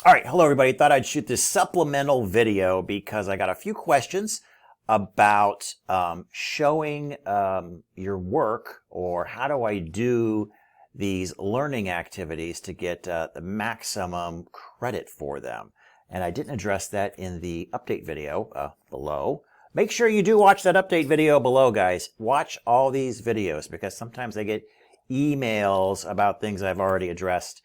All right, hello everybody. Thought I'd shoot this supplemental video because I got a few questions about showing your work, or how do I do these learning activities to get the maximum credit for them. And I didn't address that in the update video below. Make sure you do watch that update video below, guys. Watch all these videos because sometimes I get emails about things I've already addressed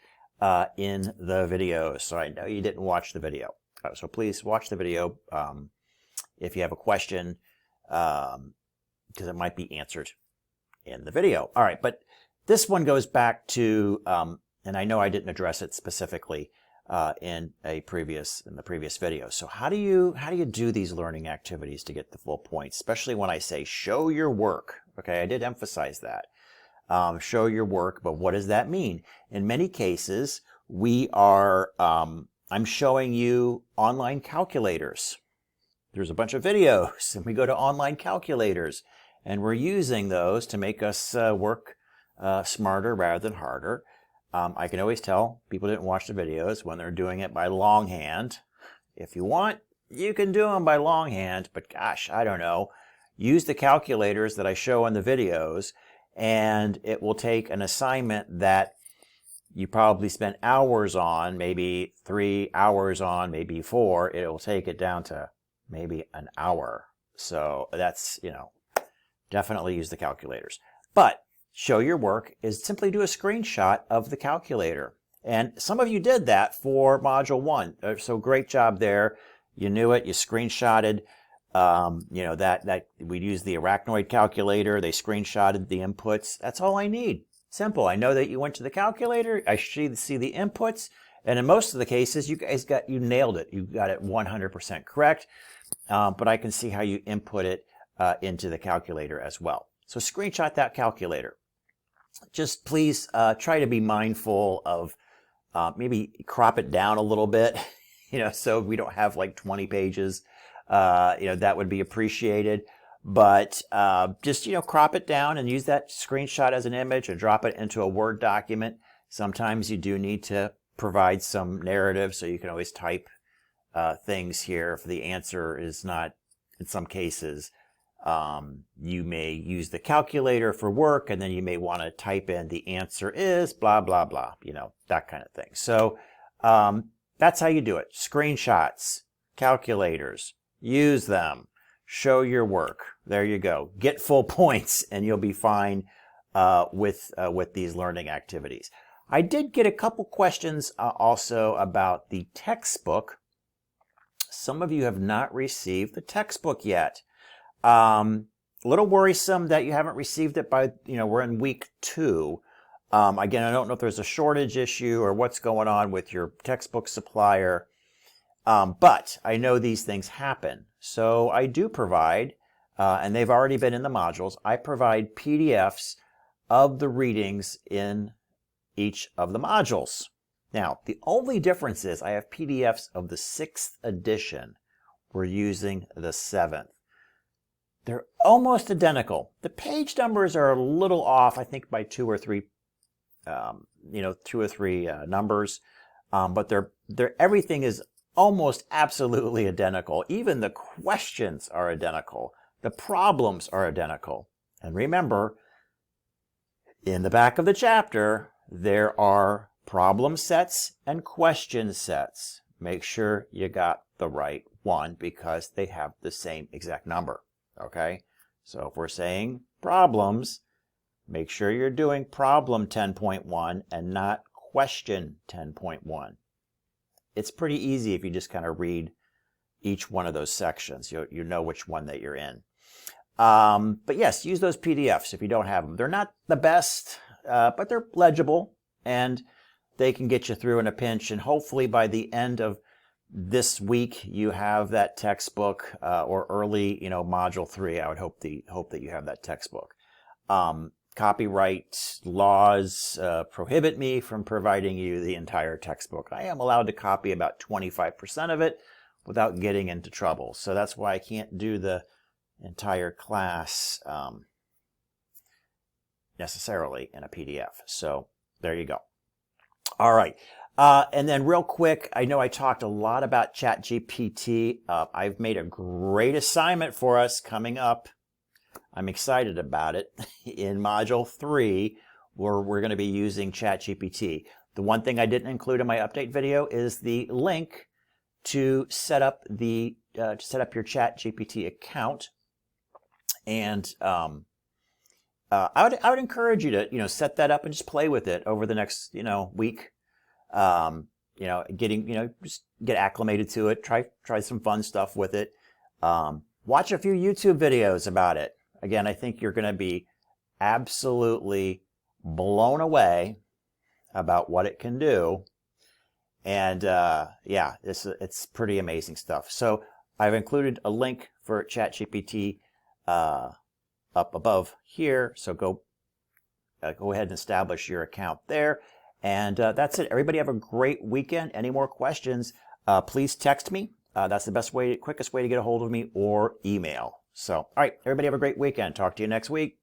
in the videos. So I know you didn't watch the video. So please watch the video if you have a question, because it might be answered in the video. All right, but this one goes back to, and I know I didn't address it specifically in the previous video. So how do you do these learning activities to get the full points, especially when I say show your work? Okay, I did emphasize that. Show your work, but what does that mean? In many cases, we are, I'm showing you online calculators. There's a bunch of videos, and we go to online calculators, and we're using those to make us work smarter rather than harder. I can always tell people didn't watch the videos when they're doing it by longhand. If you want, you can do them by longhand, but gosh, I don't know. Use the calculators that I show in the videos, and it will take an assignment that you probably spent hours on, maybe 3 hours on, maybe 4. It will take it down to maybe an hour. So that's, definitely use the calculators. But show your work is simply do a screenshot of the calculator. And some of you did that for Module 1. So great job there. You knew it. You screenshotted. That we used the Arachnoid calculator. They screenshotted the inputs. That's all I need. Simple. I know that you went to the calculator. I see the inputs, and in most of the cases, you nailed it. You got it 100% correct. But I can see how you input it into the calculator as well. So screenshot that calculator. Just please try to be mindful of maybe crop it down a little bit, so we don't have like 20 pages. That would be appreciated, but just crop it down and use that screenshot as an image and drop it into a Word document. Sometimes you do need to provide some narrative, so you can always type things here if the answer is not, in some cases, you may use the calculator for work, and then you may want to type in the answer is blah blah blah, that kind of thing. So that's how you do it. Screenshots, calculators. Use them. Show your work. There you go. Get full points, and you'll be fine with these learning activities. I did get a couple questions also about the textbook. Some of you have not received the textbook yet. A little worrisome that you haven't received it by, we're in week 2. Again, I don't know if there's a shortage issue or what's going on with your textbook supplier. But I know these things happen. So I do provide, and they've already been in the modules, I provide PDFs of the readings in each of the modules. Now, the only difference is I have PDFs of the 6th edition. We're using the 7th. They're almost identical. The page numbers are a little off, I think by 2 or 3, 2 or 3 numbers. But everything is almost absolutely identical. Even the questions are identical. The problems are identical. And remember, in the back of the chapter, there are problem sets and question sets. Make sure you got the right one because they have the same exact number. Okay? So if we're saying problems, make sure you're doing problem 10.1 and not question 10.1. It's pretty easy if you just kind of read each one of those sections. You know which one that you're in. But yes, use those PDFs if you don't have them. They're not the best, but they're legible, and they can get you through in a pinch. And hopefully by the end of this week, you have that textbook, or early, module 3. I would hope that you have that textbook. Copyright laws prohibit me from providing you the entire textbook. I am allowed to copy about 25% of it without getting into trouble. So that's why I can't do the entire class necessarily in a PDF. So there you go. All right. And then real quick, I know I talked a lot about ChatGPT. I've made a great assignment for us coming up. I'm excited about it. In Module 3, we're going to be using ChatGPT. The one thing I didn't include in my update video is the link to set up your ChatGPT account. And I would encourage you to set that up and just play with it over the next week. Just get acclimated to it. Try some fun stuff with it. Watch a few YouTube videos about it. Again, I think you're going to be absolutely blown away about what it can do. And it's pretty amazing stuff. So I've included a link for ChatGPT up above here. So go ahead and establish your account there. And that's it. Everybody have a great weekend. Any more questions, please text me. That's the quickest way to get a hold of me, or email. So, all right, everybody have a great weekend. Talk to you next week.